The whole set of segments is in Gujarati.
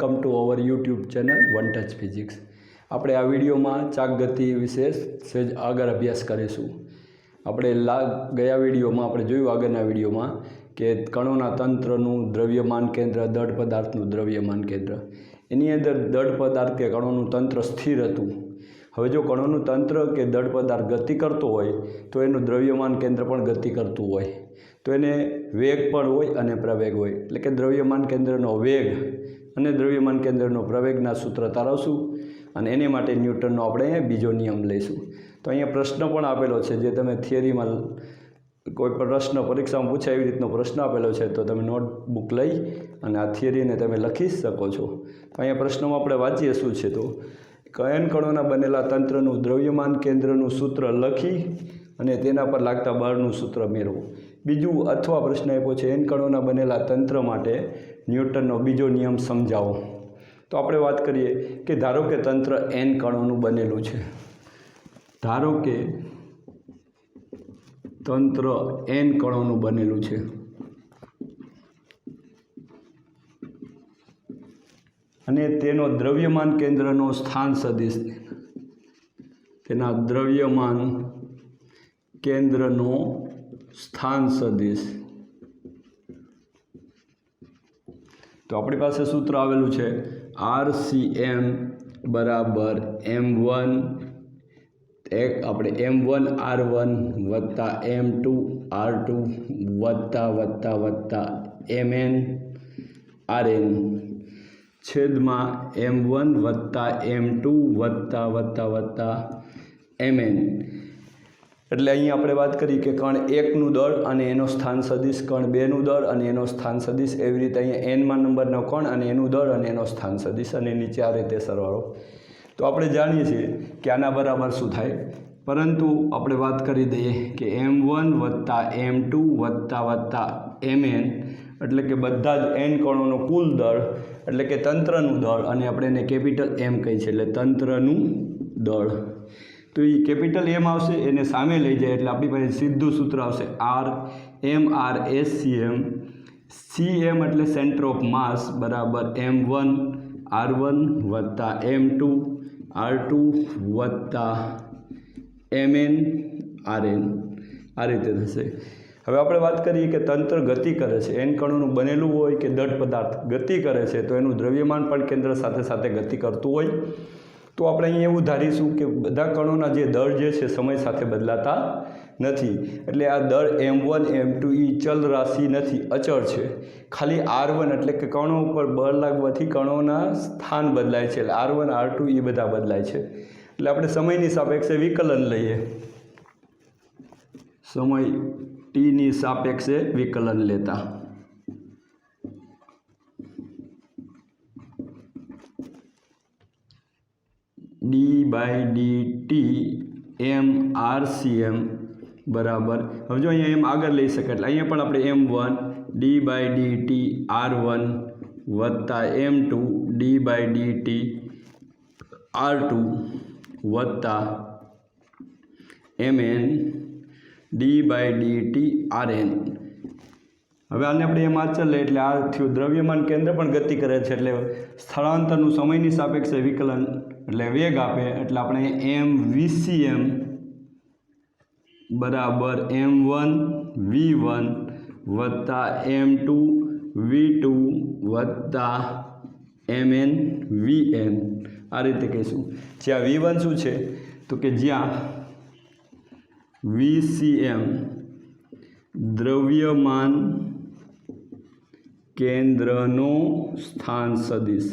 Welcome to our YouTube channel one touch physics. આપણે આ વિડીયોમાં ચાક ગતિ વિશે સહેજ આગળ અભ્યાસ કરીશું। આપણે ગયા વિડીયોમાં આપણે જોયું આગળના વિડીયોમાં કે કણોના તંત્રનું દ્રવ્યમાન કેન્દ્ર, દળ પદાર્થનું દ્રવ્યમાન કેન્દ્ર, એની અંદર દળ પદાર્થ કે કણોનું તંત્ર સ્થિર હતું। હવે જો કણોનું તંત્ર કે દળ પદાર્થ ગતિ કરતો હોય તો એનું દ્રવ્યમાન કેન્દ્ર પણ ગતિ કરતું હોય, તો એને વેગ પણ હોય અને પ્રવેગ હોય। એટલે કે દ્રવ્યમાન કેન્દ્રનો વેગ અને દ્રવ્યમાન કેન્દ્રનો પ્રવેગના સૂત્ર તારવશું અને એને માટે ન્યૂટનનો આપણે બીજો નિયમ લઈશું। તો અહીંયા પ્રશ્ન પણ આપેલો છે, જે તમે થિયરીમાં કોઈ પણ પ્રશ્ન પરીક્ષામાં પૂછાય એવી રીતનો પ્રશ્ન આપેલો છે, તો તમે નોટબુક લઈ અને આ થિયરીને તમે લખી શકો છો। તો અહીંયા પ્રશ્નમાં આપણે વાંચીએ શું છે, તો n કણોના બનેલા તંત્રનું દ્રવ્યમાન કેન્દ્રનું સૂત્ર લખી અને તેના પર લાગતા બળનું સૂત્ર મેળવો। બીજું અથવા પ્રશ્ન આપ્યો છે n કણોના બનેલા તંત્ર માટે ન્યૂટનનો બીજો નિયમ સમજાવો। તો આપણે વાત કરીએ કે ધારો કે તંત્ર n કણોનું બનેલું છે, ધારો કે તંત્ર n કણોનું બનેલું છે અને તેનો દ્રવ્યમાન કેન્દ્રનો સ્થાન સદિશ, તેના દ્રવ્યમાન કેન્દ્રનો સ્થાન સદિશ, તો આપણી પાસે સૂત્ર આવેલું છે RCM બરાબર M1 આપણે M1 R1 વત્તા M2 R2 વત્તા MN RN છેદમાં M1 વત્તા M2 વત્તા MN। એટલે અહીં આપણે વાત કરી કે કણ 1નું દળ અને એનો સ્થાન સદિશ, કણ 2નું દળ અને એનો સ્થાન સદિશ, એવી રીતે અહીંયા nમા નંબરનો કણ અને એનું દળ અને એનો સ્થાન સદિશ, અને નીચે આ રીતે સરવાળો। તો આપણે જાણીએ છીએ કે આના બરાબર શું થાય, પરંતુ આપણે વાત કરી દઈએ કે M1 વત્તા M2 વત્તા MN એટલે કે બધા જ n કણોનો કુલ દળ, એટલે કે તંત્રનું દળ, અને આપણે એને કેપિટલ M કહીએ છીએ, એટલે તંત્રનું દળ। તો એ કેપિટલ M આવશે, એને સામે લઈ જાય એટલે આપણી પાસે સીધું સૂત્ર આવશે RMRSCM, CM એટલે સેન્ટર ઓફ માસ બરાબર M1 R1 વત્તા M2 R2 વત્તા MN RN, આ રીતે થશે। હવે આપણે વાત કરીએ કે તંત્ર ગતિ કરે છે, n કણોનું બનેલું હોય કે દળ પદાર્થ ગતિ કરે છે, તો એનું દ્રવ્યમાન પણ કેન્દ્ર સાથે સાથે ગતિ કરતું હોય। તો આપણે અહીં એવું ધારીશું કે બધા કણોના જે દળ જે છે સમય સાથે બદલાતા નથી, એટલે આ દળ M1 M2 એ ચલ રાશિ નથી, અચળ છે। ખાલી R1 એટલે કે કણો ઉપર બળ લાગવાથી કણોના સ્થાન બદલાય છે, એટલે R1 R2 એ બધા બદલાય છે। એટલે આપણે સમયની સાપેક્ષે વિકલન લઈએ, સમય ટીની સાપેક્ષે વિકલન લેતા d/dt MRCM બરાબર, હવે જો અહીંયા M આગળ લઈ શકાય એટલે અહીંયા પણ આપણે M1 d/dt R1 વત્તા M2 d/dt R2 વત્તા MN d/dt RN। હવે આને આપણે એમ આચર લે એટલે આ થયું દ્રવ્યમાન કેન્દ્ર પણ ગતિ કરે છે, એટલે સ્થળાંતરનું સમયની સાપેક્ષે વિકલન એટલે વેગ આપે, એટલે આપણે MVCM બરાબર M1 V1 વત્તા M2 V2 વત્તા MN VN આ રીતે કહીશું। જ્યાં V1 શું છે, તો કે જ્યાં VCM દ્રવ્યમાન કેન્દ્રનો સ્થાન સદિશ,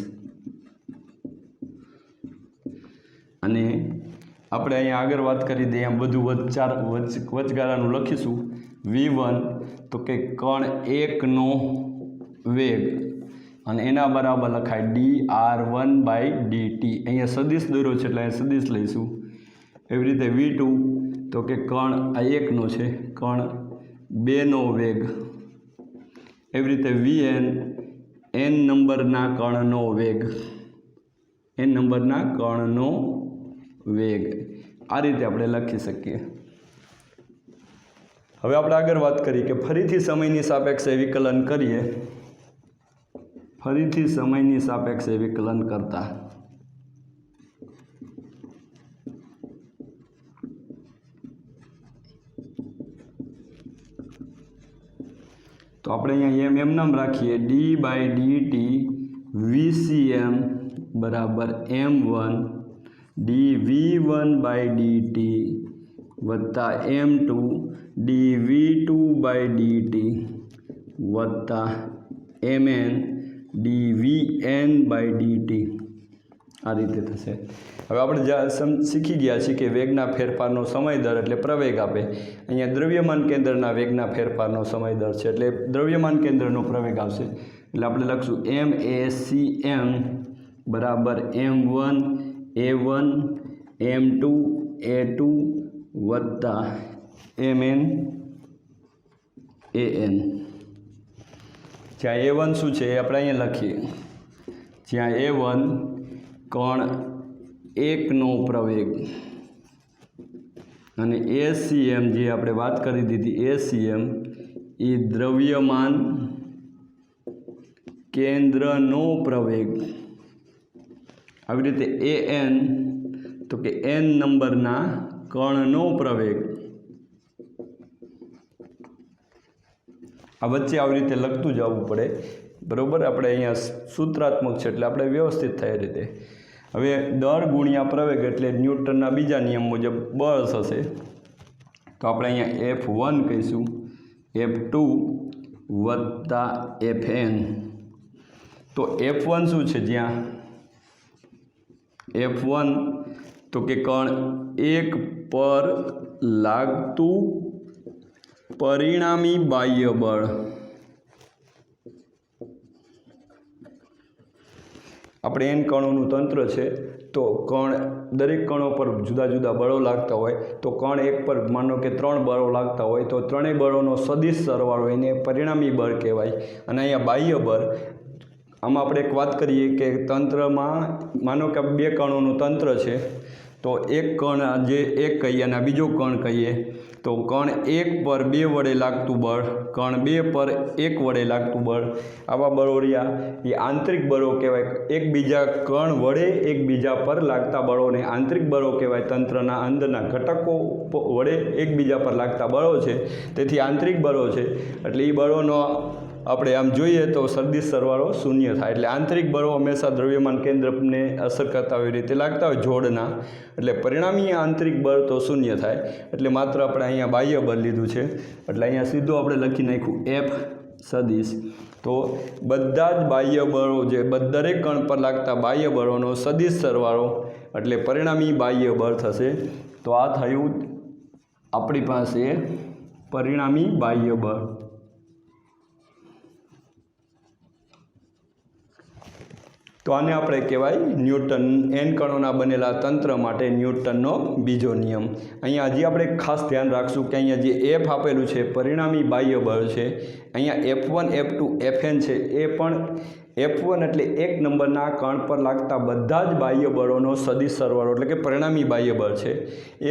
અને આપણે અહીંયા આગળ વાત કરી દઈએ, આમ બધું વચગાળાનું લખીશું। V1 તો કે કણ 1નો વેગ અને એના બરાબર લખાય dR1/dt, અહીંયા સદિશ દોર્યો છે એટલે અહીંયા સદિશ લઈશું। એવી રીતે V2 તો કે કણ આ 1નો છે, કણ 2નો વેગ, એવી રીતે VN n નંબરના કણનો વેગ, n નંબરના કણનો વેગ, આ રીતે આપણે લખી શકીએ। હવે આપણે આગળ વાત કરીએ કે ફરીથી સમયની સાપેક્ષે વિકલન કરીએ, ફરીથી સમયની સાપેક્ષે વિકલન કરતા તો આપણે અહીંયા એમ નામ રાખીએ d/dt VCM બરાબર m1 dV1/dt વત્તા m2 dV2/dt વત્તા mn dVn/dt આ રીતે થશે। હવે આપણે શીખી ગયા છીએ કે વેગના ફેરફારનો સમય દર એટલે પ્રવેગ આપે। અહીંયા દ્રવ્યમાન કેન્દ્રના વેગના ફેરફારનો સમય દર છે એટલે દ્રવ્યમાન કેન્દ્રનો પ્રવેગ આવશે। એટલે આપણે લખશું MACM બરાબર m1 A1 m2 A2 વત્તા mn an। જ્યાં A1 શું છે એ આપણે અહીંયા લખીએ, જ્યાં A1 કણ એકનો પ્રવેગ અને ACM જે આપણે વાત કરી દીધી ACM એ દ્રવ્યમાન કેન્દ્રનો પ્રવેગ। આવી રીતે AN તો કે n નંબરના કણનો પ્રવેગ। આ વચ્ચે આવી રીતે લખતું જવું પડે, બરાબર। આપણે અહીંયા સૂત્રાત્મક છે એટલે આપણે વ્યવસ્થિત થાય રીતે। હવે દળ ગુણ્યા પ્રવેગ એટલે ન્યૂટનના બીજા નિયમ મુજબ બળ થશે। તો આપણે અહીંયા F1 કહીશું, F2 વત્તા Fn। તો F1 શું છે, જ્યાં F1 તો કે કણ એક પર લાગતું પરિણામી બાહ્ય બળ। આપણે n કણોનું તંત્ર છે તો દરેક કણો પર જુદા જુદા બળો લાગતા હોય તો કણ એક પર માનો કે 3 બળો લાગતા હોય તો ત્રણેય બળોનો સદિશ સરવાળો એને પરિણામી બળ કહેવાય। અને અહીંયા બાહ્ય બળ, આમાં આપણે એક વાત કરીએ કે તંત્રમાં માનો કે 2 કણોનું તંત્ર છે તો એક કણ જે એક કહીએ અને બીજો કણ કહીએ તો કણ 1 પર 2 વડે લાગતું બળ, કણ 2 પર 1 વડે લાગતું બળ, આવા બળો રહ્યા એ આંતરિક બળો કહેવાય। એકબીજા કણ વડે એકબીજા પર લાગતા બળોને આંતરિક બળો કહેવાય। તંત્રના અંદરના ઘટકો વડે એકબીજા પર લાગતા બળો છે, તેથી આંતરિક બળો છે। એટલે એ બળોનો આપણે આમ જોઈએ તો સદિશ સરવાળો શૂન્ય થાય। એટલે આંતરિક બળો હંમેશા દ્રવ્યમાન કેન્દ્રને અસર કરતા હોય રીતે લાગતા હોય જોડના, એટલે પરિણામી આંતરિક બળ તો શૂન્ય થાય। એટલે માત્ર આપણે અહીંયા બાહ્ય બળ લીધું છે એટલે અહીંયા સીધું આપણે લખી નાખ્યું F સદિશ। તો બધા જ બાહ્ય બળો જે દરેક કણ પર લાગતા બાહ્ય બળોનો સદિશ સરવાળો એટલે પરિણામી બાહ્ય બળ થશે। તો આ થયું આપણી પાસે પરિણામી બાહ્ય બળ। તો આને આપણે કહેવાય ન્યૂટન n કણોના બનેલા તંત્ર માટે ન્યૂટનનો બીજો નિયમ। અહીંયા હજી આપણે ખાસ ધ્યાન રાખશું કે અહીંયા જે F આપેલું છે પરિણામી બાહ્ય બળ છે, અહીંયા F1 F2 Fn છે એ પણ F1 એટલે 1 નંબરના કણ પર લાગતા બધા જ બાહ્ય બળોનો સદિશ સરવાળો એટલે કે પરિણામી બાહ્ય બળ છે।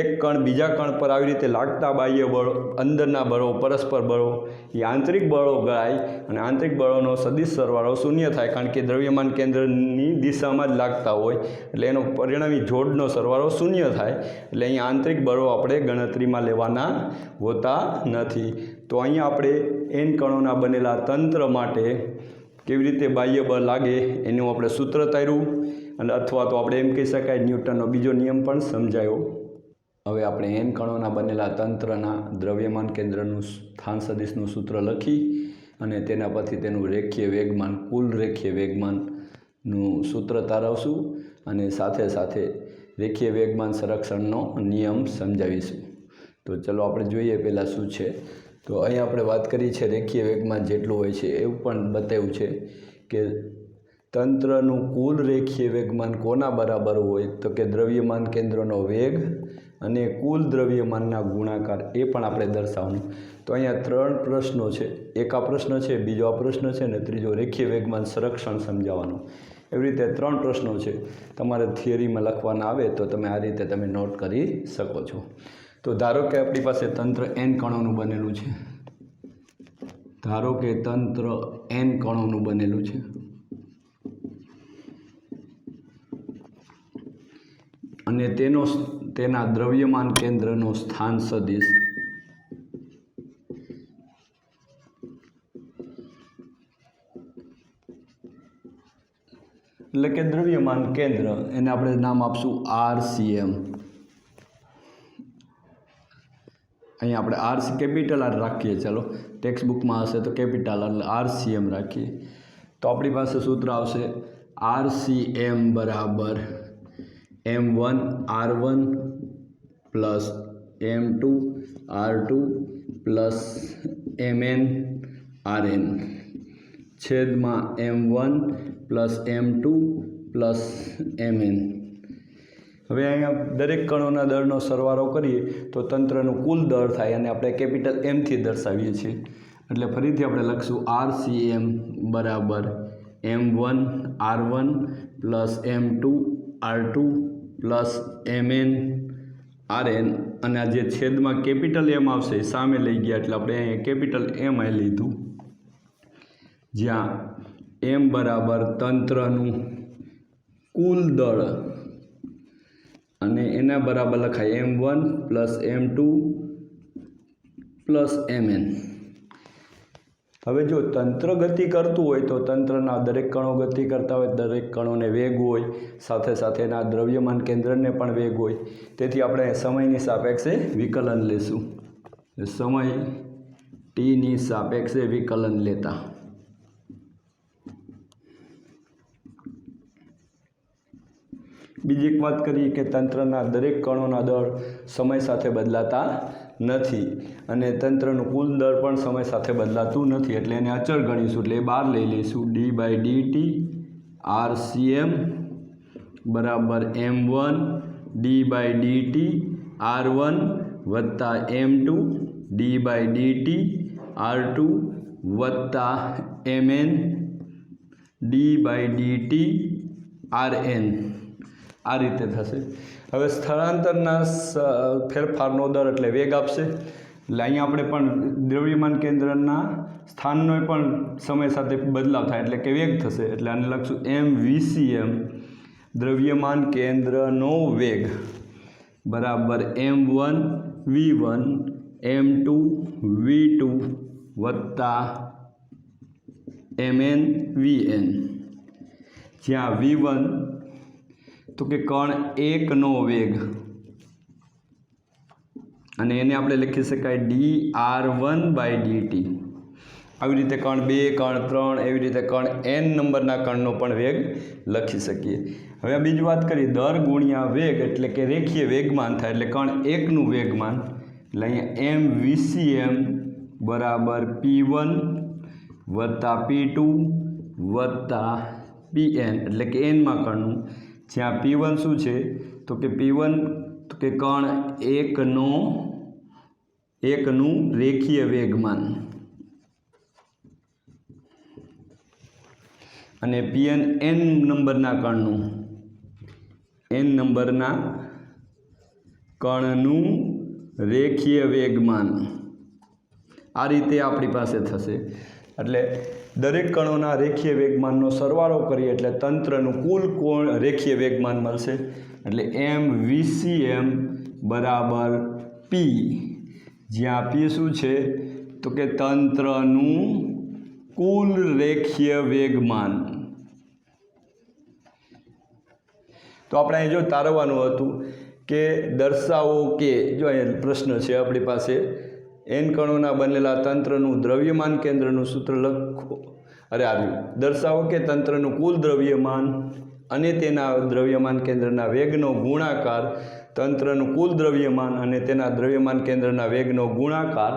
એક કણ બીજા કણ પર આવી રીતે લાગતા બાહ્ય બળો, અંદરના બળો, પરસ્પર બળો એ આંતરિક બળો ગણાય અને આંતરિક બળોનો સદિશ સરવાળો શૂન્ય થાય, કારણ કે દ્રવ્યમાન કેન્દ્રની દિશામાં જ લાગતા હોય એટલે એનો પરિણામી જોડનો સરવાળો શૂન્ય થાય। એટલે અહીંયા આંતરિક બળો આપણે ગણતરીમાં લેવાના હોતા નથી। તો અહીંયા આપણે n કણોના બનેલા તંત્ર માટે કેવી રીતે બાહ્ય બળ લાગે એનું આપણે સૂત્ર તાર્યું અને અથવા તો આપણે એમ કહી શકાય ન્યૂટનનો બીજો નિયમ પણ સમજાયો। હવે આપણે n કણોના બનેલા તંત્રના દ્રવ્યમાન કેન્દ્રનું સ્થાન સદિશનું સૂત્ર લખી અને તેના પરથી તેનું રેખીય વેગમાન, કુલ રેખીય વેગમાનનું સૂત્ર તારવશું અને સાથે સાથે રેખીય વેગમાન સંરક્ષણનો નિયમ સમજાવીશું। તો ચલો આપણે જોઈએ પહેલાં શું છે। તો અહીં આપણે વાત કરી છે રેખીય વેગમાન જેટલું હોય છે એવું પણ બતાવ્યું છે કે તંત્રનું કુલ રેખીય વેગમાન કોના બરાબર હોય તો કે દ્રવ્યમાન કેન્દ્રનો વેગ અને કુલ દ્રવ્યમાનના ગુણાકાર, એ પણ આપણે દર્શાવવાનું। તો અહીંયા 3 પ્રશ્નો છે, એક આ પ્રશ્ન છે, બીજો આ પ્રશ્ન છે અને ત્રીજો રેખીય વેગમાન સંરક્ષણ સમજાવવાનું। એવી રીતે 3 પ્રશ્નો છે, તમારે થિયરીમાં લખવાના આવે તો તમે આ રીતે તમે નોટ કરી શકો છો। તો ધારો કે આપણી પાસે તંત્ર n કણોનું બનેલું છે, ધારો કે તંત્ર n કણોનું બનેલું છે અને તેના દ્રવ્યમાન કેન્દ્રનો સ્થાન સદિશ એટલે કે દ્રવ્યમાન કેન્દ્ર, એને આપણે નામ આપશું RCM. અહીંયા આપણે કેપિટલ આર રાખીએ, ચાલો ટેક્સ્ટ બુકમાં હશે તો કેપિટલ એટલે RCM રાખીએ. તો આપણી પાસે સૂત્ર આવશે RCM બરાબર M1 R1 plus M2 R2 plus MN RN છેદમાં M1 plus M2 plus MN. હવે અહીંયા દરેક કણોના દળનો સરવાળો કરીએ તો તંત્રનું કુલ દળ થાય અને આપણે કેપિટલ Mથી દર્શાવીએ છીએ. એટલે ફરીથી આપણે લખશું RCM બરાબર M1 R1 plus M2 R2 plus MN RN અને આ જે છેદમાં કેપિટલ M આવશે એ સામે લઈ ગયા એટલે આપણે અહીંયા કેપિટલ M અહીં લીધું, જ્યાં M બરાબર તંત્રનું કુલ દળ અને એના બરાબર લખાય M1 plus M2 plus MN. હવે જો તંત્ર ગતિ કરતું હોય તો તંત્રના દરેક કણો ગતિ કરતા હોય, દરેક કણોને વેગ હોય, સાથે સાથે એના દ્રવ્યમાન કેન્દ્રને પણ વેગ હોય. તેથી આપણે સમયની સાપેક્ષે વિકલન લેશું. સમય ટીની સાપેક્ષે વિકલન લેતા બીજી એક વાત કરીએ કે તંત્રના દરેક કણોના દળ સમય સાથે બદલાતા નથી અને તંત્રનું કુલ દળ પણ સમય સાથે બદલાતું નથી, એટલે એને અચળ ગણીશું. એટલે એ બહાર લઈ લઈશું. d/dt RCM બરાબર M1 d/dt R1 વત્તા M2 d/dt R2 વત્તા MN d/dt RN. આ રીતે થશે. હવે સ્થળાંતરના ફેરફારનો દર એટલે વેગ આપશે. એટલે અહીંયા આપણે પણ દ્રવ્યમાન કેન્દ્રના સ્થાનનો પણ સમય સાથે બદલાવ થાય એટલે કે વેગ થશે. એટલે આને લખશું MVCM દ્રવ્યમાન કેન્દ્રનો વેગ બરાબર M1 V1 M2 V2 વત્તા MN VN, જ્યાં V1 તો કે કણ એકનો વેગ અને એને આપણે લખી શકાય dR1/dt. આવી રીતે કણ 2 કણ 3 એવી રીતે કણ n નંબરના કણનો પણ વેગ લખી શકીએ. હવે બીજી વાત કરીએ દર ગુણ્યા વેગ એટલે કે રેખીય વેગમાન થાય એટલે કણ એકનું વેગમાન. એટલે અહીંયા MVCM બરાબર P1 વત્તા P2 વત્તા PN એટલે કે nમાં કણનું, જ્યાં P1 શું છે તો કે P1 તો કે કણ એકનું રેખીય વેગમાન અને PN n નંબરના કણનું રેખીય વેગમાન. આ રીતે આપણી પાસે થશે. એટલે દરેક કણોના રેખીય વેગમાનનો સરવાળો કરીએ એટલે તંત્રનું કુલ રેખીય વેગમાન મળશે. એટલે MVCM બરાબર P, જ્યાં P શું છે તો કે તંત્રનું કુલ રેખીય વેગમાન. તો આપણે અહીં જો તારવવાનું હતું કે દર્શાવો કે જો અહીંયા પ્રશ્ન છે આપણી પાસે n કણોના બનેલા તંત્રનું દ્રવ્યમાન કેન્દ્રનું સૂત્ર લખો. આવ્યું દર્શાવો કે તંત્રનું કુલ દ્રવ્યમાન અને તેના દ્રવ્યમાન કેન્દ્રના વેગનો ગુણાકાર તંત્રનું કુલ દ્રવ્યમાન અને તેના દ્રવ્યમાન કેન્દ્રના વેગનો ગુણાકાર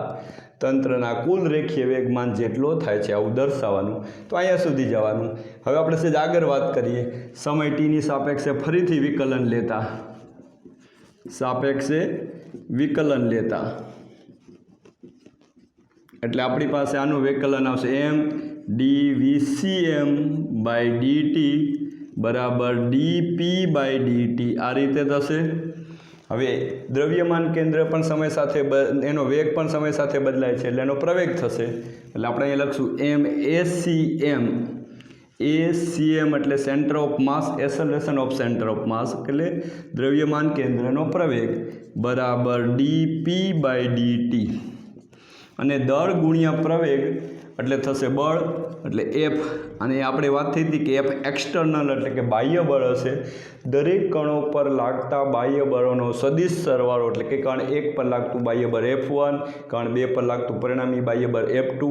તંત્રના કુલ રેખીય વેગમાન જેટલો થાય છે, આવું દર્શાવવાનું. તો અહીંયા સુધી જવાનું. હવે આપણે સહેજ આગળ વાત કરીએ. સમય ટીની સાપેક્ષે ફરીથી વિકલન લેતા એટલે આપણી પાસે આનું વિકલન આવશે M dVCM/dt બરાબર dP/dt. આ રીતે થશે. હવે દ્રવ્યમાન કેન્દ્ર પણ સમય સાથે એનો વેગ પણ સમય સાથે બદલાય છે એટલે એનો પ્રવેગ થશે. એટલે આપણે અહીં લખશું MACM ACM એટલે centre of mass, acceleration of centre of માસ એટલે દ્રવ્યમાન કેન્દ્રનો પ્રવેગ બરાબર dp/dt અને દળ ગુણ્યા પ્રવેગ એટલે થશે બળ એટલે F, અને આપણે વાત થઈ હતી કે F એક્સટર્નલ એટલે કે બાહ્ય બળ હશે. દરેક કણો પર લાગતા બાહ્ય બળોનો સદિશ સરવાળો એટલે કે કણ 1 પર લાગતું બાહ્ય બળ F1, કણ 2 પર લાગતું પરિણામી બાહ્ય બળ F2,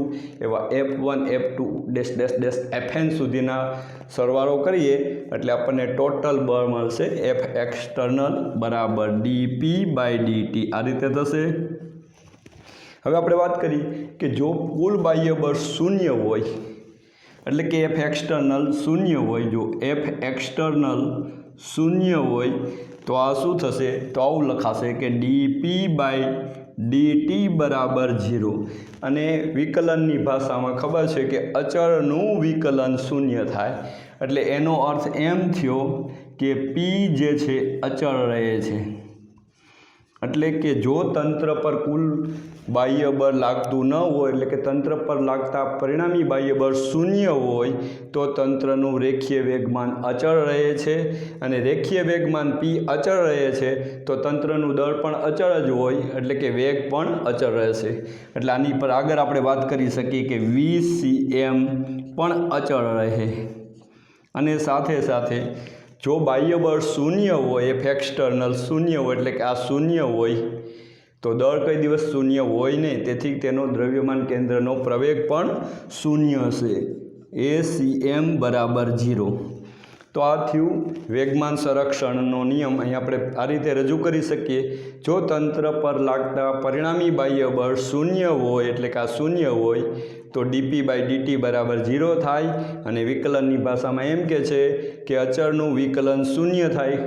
એવા F1 F2 dash dash dash Fn સુધીના સરવાળો કરીએ એટલે આપણને ટોટલ બળ મળશે F એક્સટર્નલ બરાબર dp/dt. આ રીતે થશે. હવે આપણે વાત કરી કે જો કુલ બાહ્ય બળ શૂન્ય હોય એટલે કે F એક્સટર્નલ શૂન્ય હોય, જો F એક્સટર્નલ શૂન્ય હોય તો આ શું થશે? તો આવું લખાશે કે dp/dt બરાબર 0. અને વિકલનની ભાષામાં ખબર છે કે અચળનું વિકલન શૂન્ય થાય એટલે એનો અર્થ એમ થયો કે P જે છે અચળ રહે છે. એટલે કે જો તંત્ર પર કુલ બાહ્ય બળ લાગતું ન હોય એટલે કે તંત્ર પર લાગતા પરિણામી બાહ્ય બળ શૂન્ય હોય તો તંત્રનું રેખીય વેગમાન અચળ રહે છે, અને રેખીય વેગમાન P અચળ રહે છે તો તંત્રનું દળ પણ અચળ જ હોય એટલે કે વેગ પણ અચળ રહેશે. એટલે આની પર આગળ આપણે વાત કરી શકીએ કે VCM પણ અચળ રહે. અને સાથે સાથે જો બાહ્ય બળ શૂન્ય હોય, F એક્સટર્નલ શૂન્ય હોય એટલે કે આ શૂન્ય હોય તો દળ કઈ દિવસ શૂન્ય હોય નહીં, તેથી તેનો દ્રવ્યમાન કેન્દ્રનો પ્રવેગ પણ શૂન્ય હશે. ACM બરાબર 0. તો આ થયું વેગમાન સંરક્ષણનો નિયમ. અહીં આપણે આ રીતે રજૂ કરી શકીએ, જો તંત્ર પર લાગતા પરિણામી બાહ્ય બળ શૂન્ય હોય એટલે કે આ શૂન્ય હોય તો dp/dt બરાબર 0 થાય. અને વિકલનની ભાષામાં એમ કહે છે કે અચળનું વિકલન શૂન્ય થાય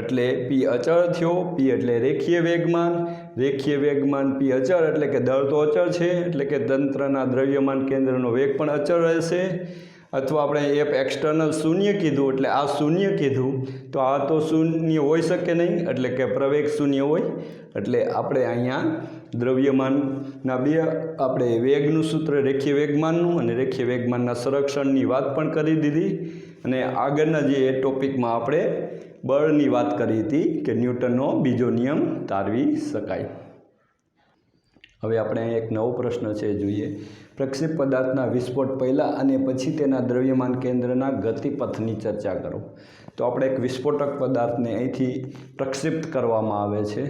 એટલે P અચળ થયો. P એટલે રેખીય વેગમાન, રેખીય વેગમાન P અચળ એટલે કે દળ તો અચળ છે એટલે કે તંત્રના દ્રવ્યમાન કેન્દ્રનો વેગ પણ અચળ રહેશે. અથવા આપણે F એક્સટર્નલ શૂન્ય કીધું એટલે આ શૂન્ય કીધું તો આ તો શૂન્ય હોઈ શકે નહીં એટલે કે પ્રવેગ શૂન્ય હોય. એટલે આપણે અહીંયા દ્રવ્યમાનના બે આપણે વેગનું સૂત્ર રેખીય વેગમાનનું અને રેખીય વેગમાનના સંરક્ષણની વાત પણ કરી દીધી. અને આગળના જે ટોપિકમાં આપણે બળની વાત કરી હતી કે ન્યૂટનનો બીજો નિયમ તારવી શકાય. હવે આપણે અહીં એક નવો પ્રશ્ન છે જોઈએ. પ્રક્ષેપ પદાર્થના વિસ્ફોટ પહેલાં અને પછી તેના દ્રવ્યમાન કેન્દ્રના ગતિપથની ચર્ચા કરો. તો આપણે એક વિસ્ફોટક પદાર્થને અહીંથી પ્રક્ષેપિત કરવામાં આવે છે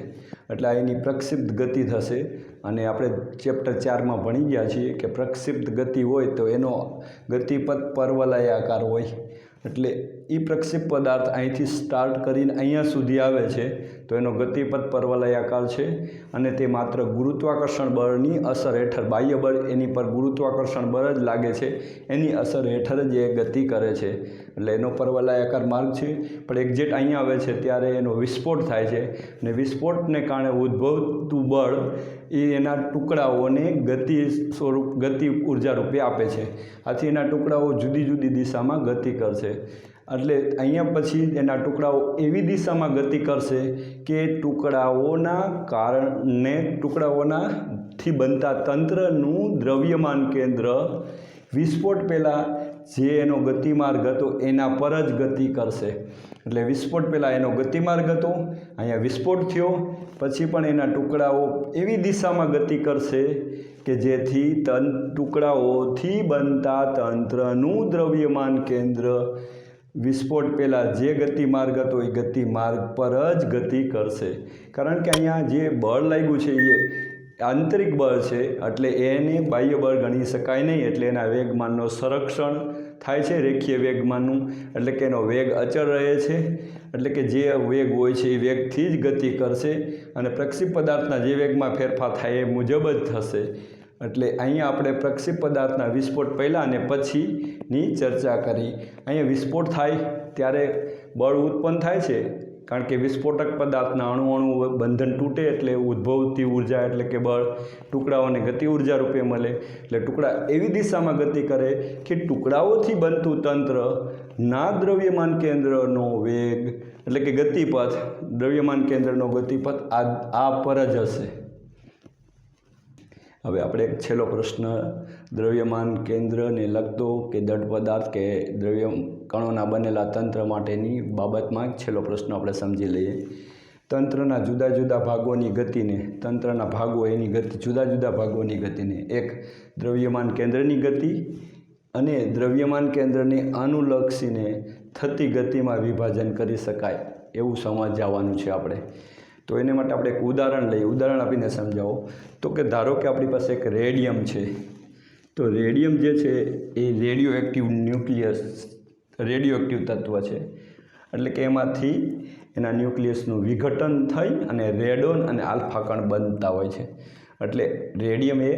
એટલે એની પ્રક્ષિપ્ત ગતિ થશે. અને આપણે ચેપ્ટર 4માં ભણી ગયા છીએ કે પ્રક્ષિપ્ત ગતિ હોય તો એનો ગતિપથ પરવલયાકાર હોય. એટલે એ પ્રક્ષેપ પદાર્થ અહીંથી સ્ટાર્ટ કરીને અહીંયા સુધી આવે છે તો એનો ગતિપથ પરવલયાકાર છે. અને તે માત્ર ગુરુત્વાકર્ષણ બળની અસર હેઠળ, બાહ્ય બળ એની પર ગુરુત્વાકર્ષણ બળ જ લાગે છે એની અસર હેઠળ જ એ ગતિ કરે છે. એટલે એનો પરવલયાકાર માર્ગ છે. પણ એક્ઝેક્ટ અહીંયા આવે છે ત્યારે એનો વિસ્ફોટ થાય છે અને વિસ્ફોટને કારણે ઉદ્ભવતું બળ એ એના ટુકડાઓને ગતિ ઉર્જા રૂપે આપે છે. આથી એના ટુકડાઓ જુદી જુદી દિશામાં ગતિ કરશે. એટલે અહીંયા પછી એના ટુકડાઓ એવી દિશામાં ગતિ કરશે કે ટુકડાઓના કારણે ટુકડાઓનાથી બનતા તંત્રનું દ્રવ્યમાન કેન્દ્ર વિસ્ફોટ પહેલાં જે એનો ગતિમાર્ગ હતો એના પર જ ગતિ કરશે. એટલે વિસ્ફોટ પહેલાં એનો ગતિમાર્ગ હતો, અહીંયા વિસ્ફોટ થયો પછી પણ એના ટુકડાઓ એવી દિશામાં ગતિ કરશે કે જેથી ટુકડાઓથી બનતા તંત્રનું દ્રવ્યમાન કેન્દ્ર વિસ્ફોટ પહેલાં જે ગતિમાર્ગ હતો એ ગતિમાર્ગ પર જ ગતિ કરશે. કારણ કે અહીંયા જે બળ લાગ્યું છે એ આંતરિક બળ છે એટલે એને બાહ્ય બળ ગણી શકાય નહીં. એટલે એના વેગમાનનો સંરક્ષણ થાય છે રેખીય વેગમાનનું. એટલે કે એનો વેગ અચળ રહે છે. એટલે કે જે વેગ હોય છે એ વેગથી જ ગતિ કરશે અને પ્રક્ષેપ પદાર્થના જે વેગમાં ફેરફાર થાય એ મુજબ જ થશે. એટલે અહીંયા આપણે પ્રક્ષેપ પદાર્થના વિસ્ફોટ પહેલાં અને પછીની ચર્ચા કરી. અહીંયા વિસ્ફોટ થાય ત્યારે બળ ઉત્પન્ન થાય છે કારણ કે વિસ્ફોટક પદાર્થના અણુ બંધન તૂટે એટલે ઉદ્ભવતી ઉર્જા એટલે કે બળ ટુકડાઓને ગતિ ઉર્જા રૂપે મળે. એટલે ટુકડા એવી દિશામાં ગતિ કરે કે ટુકડાઓથી બનતું તંત્રના દ્રવ્યમાન કેન્દ્રનો વેગ એટલે કે ગતિપથ, દ્રવ્યમાન કેન્દ્રનો ગતિપથ આ પર જ હશે. હવે આપણે એક છેલ્લો પ્રશ્ન દ્રવ્યમાન કેન્દ્રને લગતો કે દળ પદાર્થ કે દ્રવ્ય કણોના બનેલા તંત્ર માટેની બાબતમાં એક છેલ્લો પ્રશ્ન આપણે સમજી લઈએ. તંત્રના જુદા જુદા ભાગોની ગતિને, તંત્રના ભાગો એની ગતિ, જુદા જુદા ભાગોની ગતિને એક દ્રવ્યમાન કેન્દ્રની ગતિ અને દ્રવ્યમાન કેન્દ્રને અનુલક્ષીને થતી ગતિમાં વિભાજન કરી શકાય એવું સમજવાનું છે આપણે. તો એને માટે આપણે એક ઉદાહરણ લઈએ. ઉદાહરણ આપીને સમજાવો તો કે ધારો કે આપણી પાસે એક રેડિયમ છે. તો રેડિયમ જે છે એ radioactive nucleus, radioactive તત્વ છે. એટલે કે એમાંથી એના ન્યુક્લિયસનું વિઘટન થઈ અને રેડોન અને આલ્ફા કણ બનતા હોય છે. એટલે રેડિયમ એ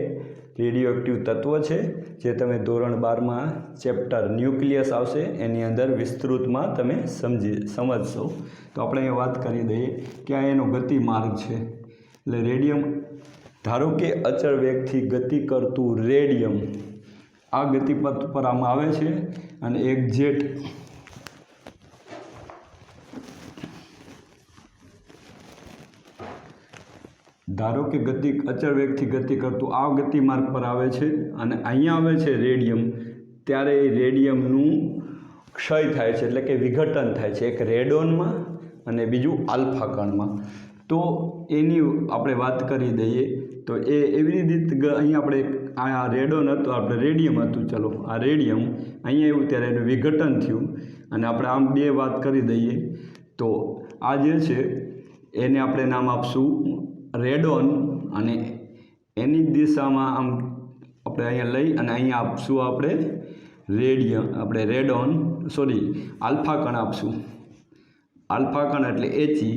રેડિયો એક્ટિવ તત્વ છે જે તમે ધોરણ 12માં ચેપ્ટર ન્યુક્લિયસ આવશે એની અંદર વિસ્તૃતમાં તમે સમજશો. તો આપણે અહીંયા વાત કરી દઈએ કે આ એનો ગતિ માર્ગ છે. એટલે રેડિયમ, ધારો કે અચળ વેગથી ગતિ કરતું રેડિયમ આ ગતિપથ પર આમાં આવે છે અને એક જેટ ધારો કે અચળ વેગથી ગતિ કરતું આ ગતિ માર્ગ પર આવે છે અને અહીંયા આવે છે રેડિયમ, ત્યારે રેડિયમનું ક્ષય થાય છે, એટલે કે વિઘટન થાય છે, એક રેડોનમાં અને બીજું આલ્ફા કણમાં. તો એની આપણે વાત કરી દઈએ તો એ એવી રીતે અહીંયા આપણે આ રેડોન હતું, આપણે રેડિયમ હતું, ચલો આ રેડિયમ અહીંયા આવ્યું ત્યારે એનું વિઘટન થયું અને આપણે આમ બે વાત કરી દઈએ. તો આ જે છે એને આપણે નામ આપશું રેડોન અને એની દિશામાં આમ આપણે અહીંયા લઈ અને અહીંયા આપશું આપણે આલ્ફા કણ આપશું. આલ્ફા કણ એટલે He,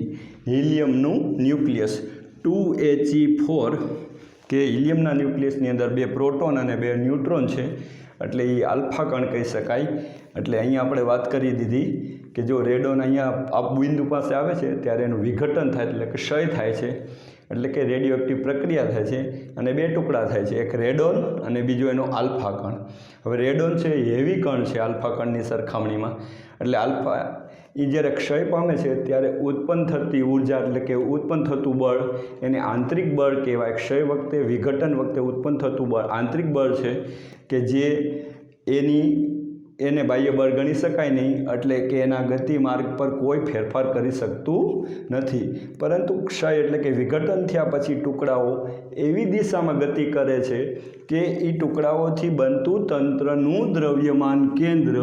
હિલિયમનું ન્યુક્લિયસ 2He4 કે હિલિયમના ન્યુક્લિયસની અંદર 2 પ્રોટોન અને 2 ન્યુટ્રોન છે એટલે એ આલ્ફા કણ કહી શકાય. એટલે અહીંયા આપણે વાત કરી દીધી કે જો રેડોન અહીંયા આ બિંદુ પાસે આવે છે ત્યારે એનું વિઘટન થાય એટલે કે ક્ષય થાય છે, એટલે કે રેડિયો એક્ટિવ પ્રક્રિયા થાય છે અને 2 ટુકડા થાય છે, એક રેડોન અને બીજો એનો આલ્ફા કણ. હવે રેડોન છે એ હેવી કણ છે આલ્ફા કણની સરખામણીમાં. એટલે આલ્ફા એ જ્યારે ક્ષય પામે છે ત્યારે ઉત્પન્ન થતી ઉર્જા, એટલે કે ઉત્પન્ન થતું બળ એને આંતરિક બળ કહેવાય. ક્ષય વખતે, વિઘટન વખતે ઉત્પન્ન થતું બળ આંતરિક બળ છે કે જે એને બાહ્ય બળ ગણી શકાય નહીં, એટલે કે એના ગતિ માર્ગ પર કોઈ ફેરફાર કરી શકતું નથી. પરંતુ ક્ષય એટલે કે વિઘટન થયા પછી ટુકડાઓ એવી દિશામાં ગતિ કરે છે કે એ ટુકડાઓથી બનતું તંત્રનું દ્રવ્યમાન કેન્દ્ર,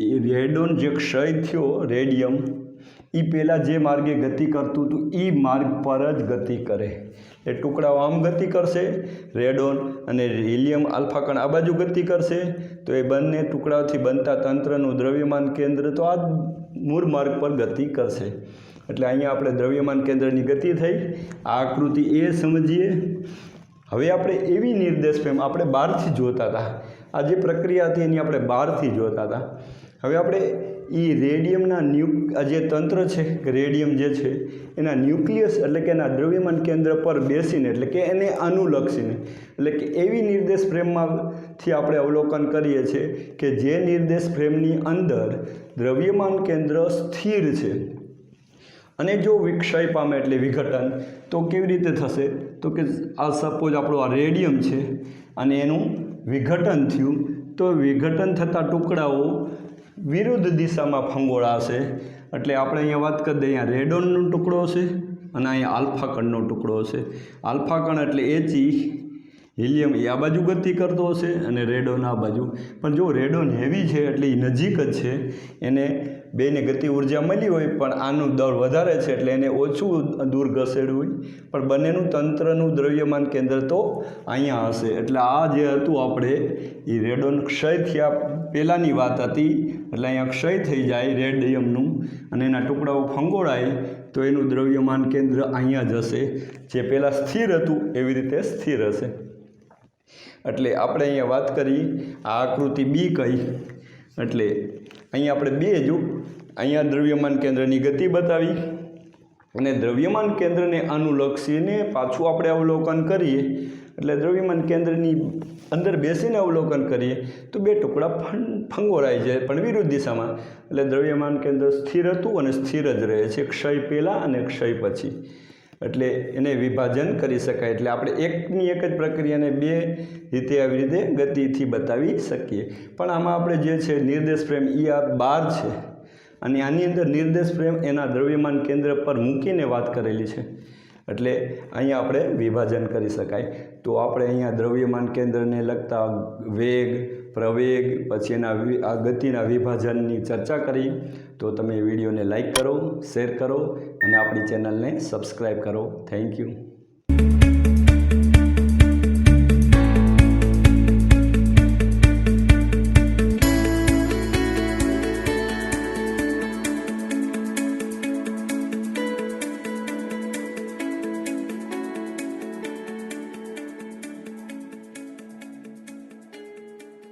એ રેડોન જે ક્ષય થયો રેડિયમ એ પહેલાં જે માર્ગે ગતિ કરતું હતું એ માર્ગ પર જ ગતિ કરે. એ ટુકડાઓ આમ ગતિ કરશે, રેડોન અને હિલિયમ આલ્ફા કણ આ બાજુ ગતિ કરશે, તો એ બંને ટુકડાઓથી બનતા તંત્રનું દ્રવ્યમાન કેન્દ્ર તો આ મૂળ માર્ગ પર ગતિ કરશે. એટલે અહીંયા આપણે દ્રવ્યમાન કેન્દ્રની ગતિ થઈ. આ આકૃતિ એ સમજીએ. હવે આપણે એવી નિર્દેશ ફ્રેમ આપણે બહારથી જોતા હતા, આ જે પ્રક્રિયા હતી એની આપણે બહારથી જોતા હતા. હવે આપણે એ રેડિયમના આ જે તંત્ર છે, રેડિયમ જે છે એના ન્યુક્લિયસ એટલે કે એના દ્રવ્યમાન કેન્દ્ર પર બેસીને, એટલે કે એને અનુલક્ષીને, એટલે કે એવી નિર્દેશ ફ્રેમમાંથી આપણે અવલોકન કરીએ છીએ કે જે નિર્દેશ ફ્રેમની અંદર દ્રવ્યમાન કેન્દ્ર સ્થિર છે અને જો વિક્ષય પામે એટલે વિઘટન, તો કેવી રીતે થશે? તો કે આ સપોઝ આપણો આ રેડિયમ છે અને એનું વિઘટન થયું, તો વિઘટન થતા ટુકડાઓ વિરુદ્ધ દિશામાં ફંગોળાશે. એટલે આપણે અહીંયા વાત કરી દઈએ, અહીંયા રેડોનનો ટુકડો છે અને અહીંયા આલ્ફા કણનો ટુકડો છે. આલ્ફા કણ એટલે He, હિલિયમ એ આ બાજુ ગતિ કરતો હશે અને રેડોન આ બાજુ. પણ જો રેડોન હેવી છે એટલે એ નજીક જ છે, એને બેને ગતિ ઉર્જા મળી હોય પણ આનું દળ વધારે છે એટલે એને ઓછું દૂર ઘસેડ્યું હોય, પણ બંનેનું તંત્રનું દ્રવ્યમાન કેન્દ્ર તો અહીંયા હશે. એટલે આ જે હતું આપણે એ રેડોન ક્ષય થયા પહેલાંની વાત હતી, એટલે અહીંયા ક્ષય થઈ જાય રેડિયમનું અને એના ટુકડાઓ ફંગોળાય તો એનું દ્રવ્યમાન કેન્દ્ર અહીંયા જ હશે, જે પહેલાં સ્થિર હતું એવી રીતે સ્થિર હશે. એટલે આપણે અહીંયા વાત કરી, આ આકૃતિ બી કહી. એટલે અહીંયા આપણે બે જો અહીંયા દ્રવ્યમાન કેન્દ્રની ગતિ બતાવી અને દ્રવ્યમાન કેન્દ્રને અનુલક્ષીને પાછું આપણે અવલોકન કરીએ. એટલે દ્રવ્યમાન કેન્દ્રની અંદર બેસીને અવલોકન કરીએ તો 2 ટુકડા ફંગોળાઈ જાય પણ વિરુદ્ધ દિશામાં. એટલે દ્રવ્યમાન કેન્દ્ર સ્થિર હતું અને સ્થિર જ રહે છે ક્ષય પહેલાં અને ક્ષય પછી. એટલે એને વિભાજન કરી શકાય. એટલે આપણે એકની એક જ પ્રક્રિયાને બે રીતે આવી રીતે ગતિથી બતાવી શકીએ. પણ આમાં આપણે જે છે નિર્દેશ ફ્રેમ એ આ 12 છે અને આની અંદર નિર્દેશ ફ્રેમ એના દ્રવ્યમાન કેન્દ્ર પર મૂકીને વાત કરેલી છે. એટલે અહીંયા આપણે વિભાજન કરી શકાય. તો આપણે અહીંયા દ્રવ્યમાન કેન્દ્રને લગતા વેગ, પ્રવેગ, પછી એના આ ગતિના વિભાજનની ચર્ચા કરી. તો તમે વિડીયોને લાઈક કરો, શેર કરો અને આપણી ચેનલને સબસ્ક્રાઈબ કરો. Thank you.